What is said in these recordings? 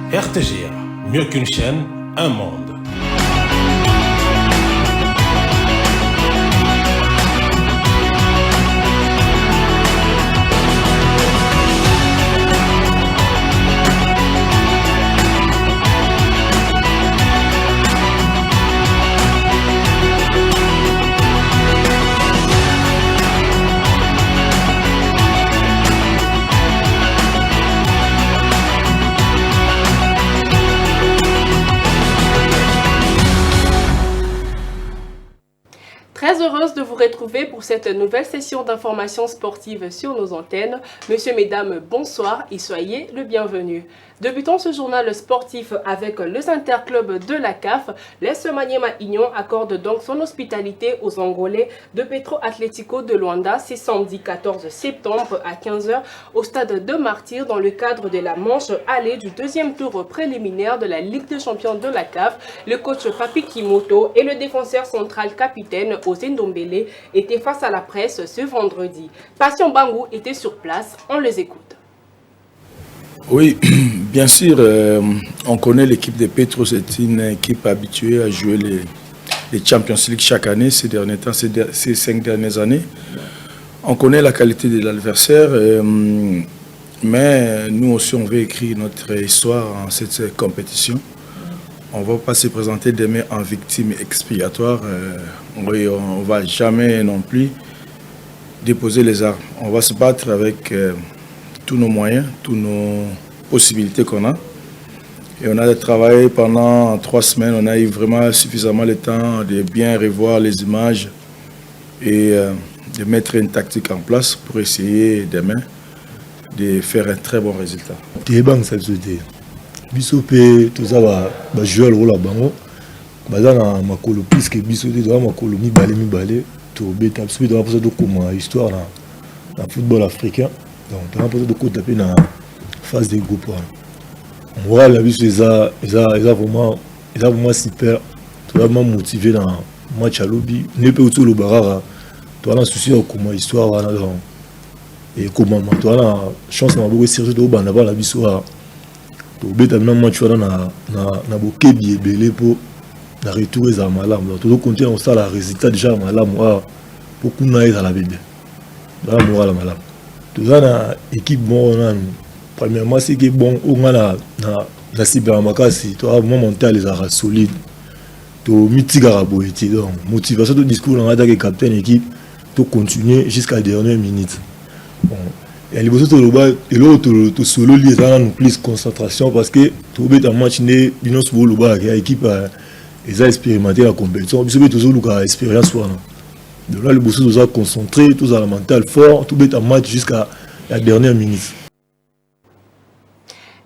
RTGA, mieux qu'une chaîne, un monde. Très heureuse de vous retrouver pour cette nouvelle session d'information sportive sur nos antennes. Messieurs, mesdames, bonsoir et soyez le bienvenu. Débutons ce journal sportif avec les interclubs de la CAF. L'AS Maniema Union accorde donc son hospitalité aux Angolais de Petro Atlético de Luanda ce samedi 14 septembre à 15h au stade de Martyrs dans le cadre de la manche allée du deuxième tour préliminaire de la Ligue des champions de la CAF. Le coach Papi Kimoto et le défenseur central capitaine Osé Ndombele étaient face à la presse ce vendredi. Passion Bangou était sur place, on les écoute. Oui, bien sûr, on connaît l'équipe de Petro, c'est une équipe habituée à jouer les Champions League chaque année, ces 5 dernières années. On connaît la qualité de l'adversaire, mais nous aussi on veut écrire notre histoire en cette compétition. On ne va pas se présenter demain en victime expiatoire, on ne va jamais non plus déposer les armes. On va se battre avec tous nos moyens, toutes nos possibilités qu'on a. Et on a travaillé pendant 3 semaines, on a eu vraiment suffisamment le temps de bien revoir les images et de mettre une tactique en place pour essayer demain de faire un très bon résultat. Bisope tout ça va jouer le rôle à bango bazana makolo puisque bisote doit makolo mi balé to beta bisope doit poser comme histoire dans football africain donc doit poser de taper dans phase de groupe on voit la biso ça vraiment super vraiment motivé dans match à lobby ne peut tout le barara toi là souci comme histoire là et comment toi là chance na beaucoup sérieux de banda la biso pour bêta maintenant match na bokebi ebele pour na retour za malamu to continuer on ça la résultat déjà malamu pour kuna eza la bébé la moral malamu to na équipe bon premièrement c'est que bon on a na cyber makasi to a monter les arts solides to mitigara boeti donc motivation de discours on a que capitaine équipe to continuer jusqu'à la dernière minute bon. Et les besoins de l'autre solo lié dans plus concentration parce que tout bête en match né bino sur le bas l'équipe ils a expérimenté la compétition ils ont toujours eu expérience soit de là les besoins nous a concentré tous à la mental fort tout bête en match jusqu'à la dernière minute.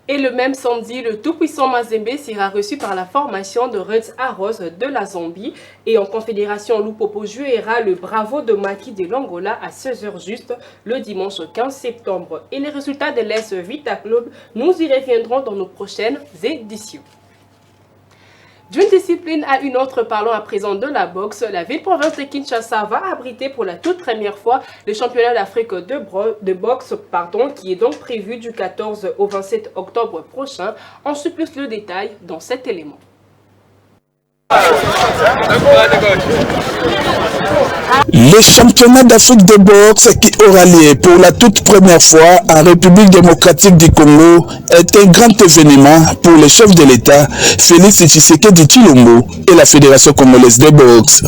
Et le même samedi, le tout-puissant Mazembe sera reçu par la formation de Reds Arrows de la Zambie. Et en confédération, Lupopo jouera le Bravo de Maki de l'Angola à 16h juste le dimanche 15 septembre. Et les résultats de l'AS Vita Club, nous y reviendrons dans nos prochaines éditions. D'une discipline à une autre, parlons à présent de la boxe. La ville-province de Kinshasa va abriter pour la toute première fois le championnat d'Afrique de boxe, qui est donc prévu du 14 au 27 octobre prochain. On suit plus le détail dans cet élément. Le championnat d'Afrique de boxe qui aura lieu pour la toute première fois en République démocratique du Congo est un grand événement pour le chef de l'État, Félix Tshisekedi Tshilombo et la Fédération congolaise de boxe.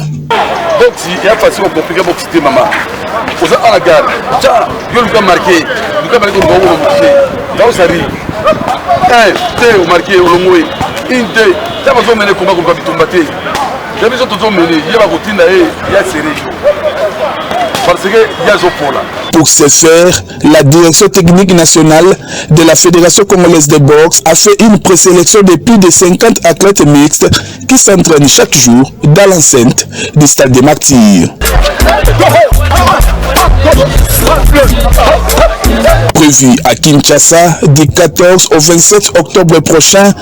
Pour ce faire, la direction technique nationale de la Fédération congolaise de boxe a fait une présélection de plus de 50 athlètes mixtes qui s'entraînent chaque jour dans l'enceinte du stade des Martyrs. Prévu à Kinshasa du 14 au 27 octobre prochain,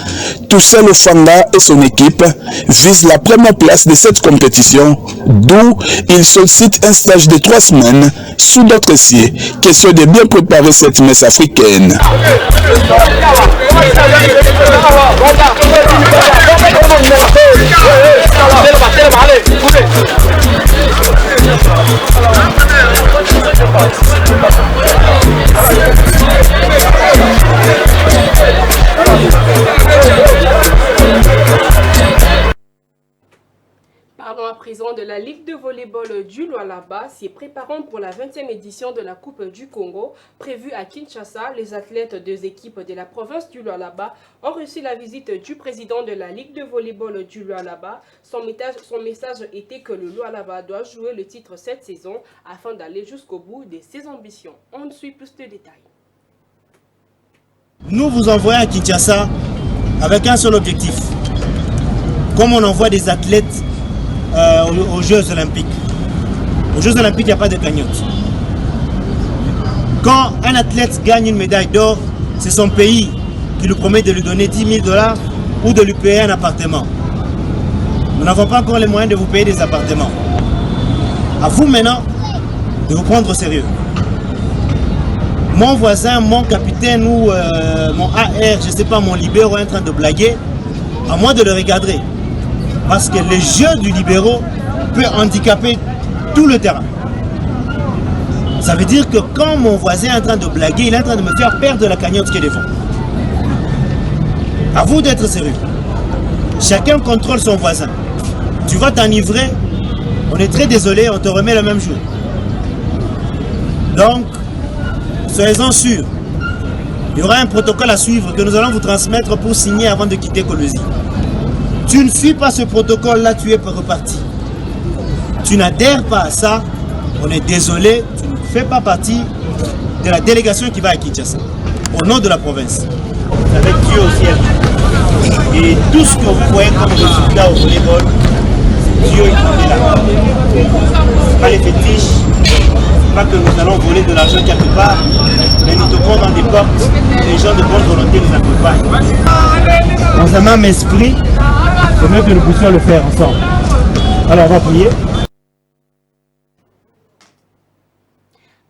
Toussel Ofanga et son équipe visent la première place de cette compétition, d'où ils sollicitent un stage de 3 semaines sous d'autres cieux, question de bien préparer cette messe africaine. Parlons à présent de la Ligue de volleyball du Lualaba, s'y préparant pour la 20e édition de la Coupe du Congo. Prévue à Kinshasa, les athlètes des équipes de la province du Lualaba ont reçu la visite du président de la Ligue de volleyball du Lualaba. Son message était que le Lualaba doit jouer le titre cette saison afin d'aller jusqu'au bout de ses ambitions. On suit plus de détails. Nous vous envoyons à Kinshasa avec un seul objectif. Comme on envoie des athlètes aux Jeux Olympiques. Aux Jeux Olympiques, il n'y a pas de cagnotte. Quand un athlète gagne une médaille d'or, c'est son pays qui lui promet de lui donner 10 000 $ ou de lui payer un appartement. Nous n'avons pas encore les moyens de vous payer des appartements. À vous maintenant de vous prendre au sérieux. Mon voisin, mon capitaine ou mon AR, je ne sais pas, mon libéro est en train de blaguer, à moi de le regarder. Parce que le jeu du libéro peut handicaper tout le terrain. Ça veut dire que quand mon voisin est en train de blaguer, il est en train de me faire perdre la cagnotte qui est devant. À vous d'être sérieux. Chacun contrôle son voisin. Tu vas t'enivrer, on est très désolé, on te remet le même jour. Donc, soyez-en sûrs. Il y aura un protocole à suivre que nous allons vous transmettre pour signer avant de quitter Colosie. Tu ne suis pas ce protocole-là, tu es reparti. Tu n'adhères pas à ça, on est désolé, tu ne fais pas partie de la délégation qui va à Kinshasa, au nom de la province. Avec Dieu au ciel. Et tout ce que vous voyez comme résultat au volleyball, Dieu est là. Pas les fétiches, pas que nous allons voler de l'argent quelque part, mais nous toquons dans des portes, les gens de bonne volonté nous accompagnent. Dans un même esprit, c'est mieux que nous puissions le faire ensemble. Alors on va prier.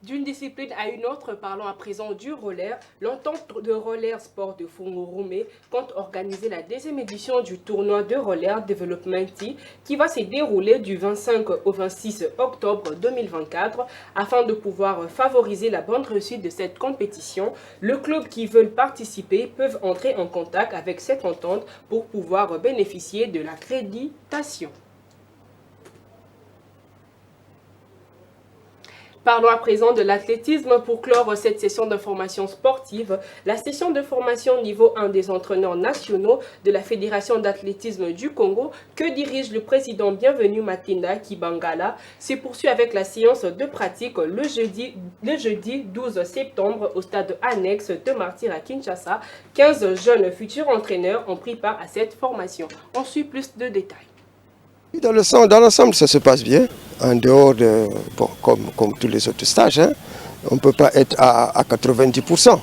D'une discipline à une autre, parlons à présent du roller. L'entente de roller sport de Fungurume compte organiser la deuxième édition du tournoi de roller Development qui va se dérouler du 25 au 26 octobre 2024. Afin de pouvoir favoriser la bonne réussite de cette compétition, le club qui veulent participer peuvent entrer en contact avec cette entente pour pouvoir bénéficier de l'accréditation. Parlons à présent de l'athlétisme pour clore cette session de formation sportive. La session de formation niveau 1 des entraîneurs nationaux de la Fédération d'athlétisme du Congo, que dirige le président Bienvenu Matinda Kibangala, se poursuit avec la séance de pratique le jeudi 12 septembre au stade annexe de Martyr à Kinshasa. 15 jeunes futurs entraîneurs ont pris part à cette formation. On suit plus de détails. Dans l'ensemble, ça se passe bien. En dehors de, bon, comme tous les autres stages, hein, on ne peut pas être à 90%.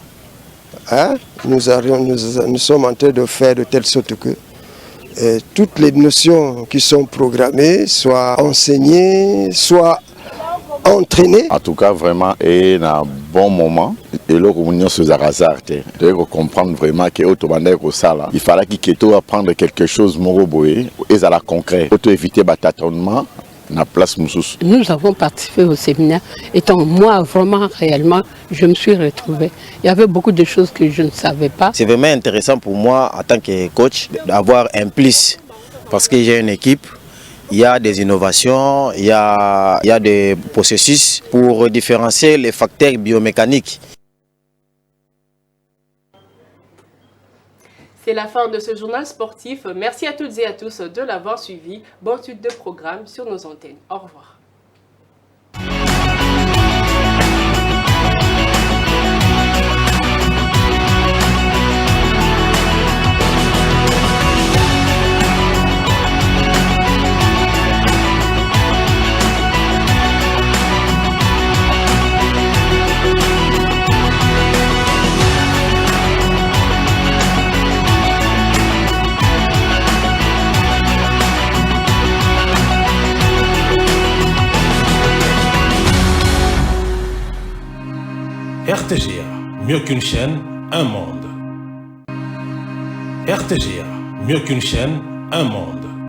Hein. Nous sommes en train de faire de telle sorte que toutes les notions qui sont programmées soient enseignées, soient entraînées. En tout cas, vraiment, et un bon moment. Et là, on se hasardé. De comprendre vraiment que il fallait qu'il apprendre quelque chose moroboé et à la concret. Pour éviter le tâtonnement. Nous avons participé au séminaire. Étant moi, vraiment, réellement, je me suis retrouvée. Il y avait beaucoup de choses que je ne savais pas. C'est vraiment intéressant pour moi, en tant que coach, d'avoir un plus. Parce que j'ai une équipe, il y a des innovations, il y a des processus pour différencier les facteurs biomécaniques. C'est la fin de ce journal sportif. Merci à toutes et à tous de l'avoir suivi. Bonne suite de programme sur nos antennes. Au revoir. RTGA, mieux qu'une chaîne, un monde. RTGA, mieux qu'une chaîne, un monde.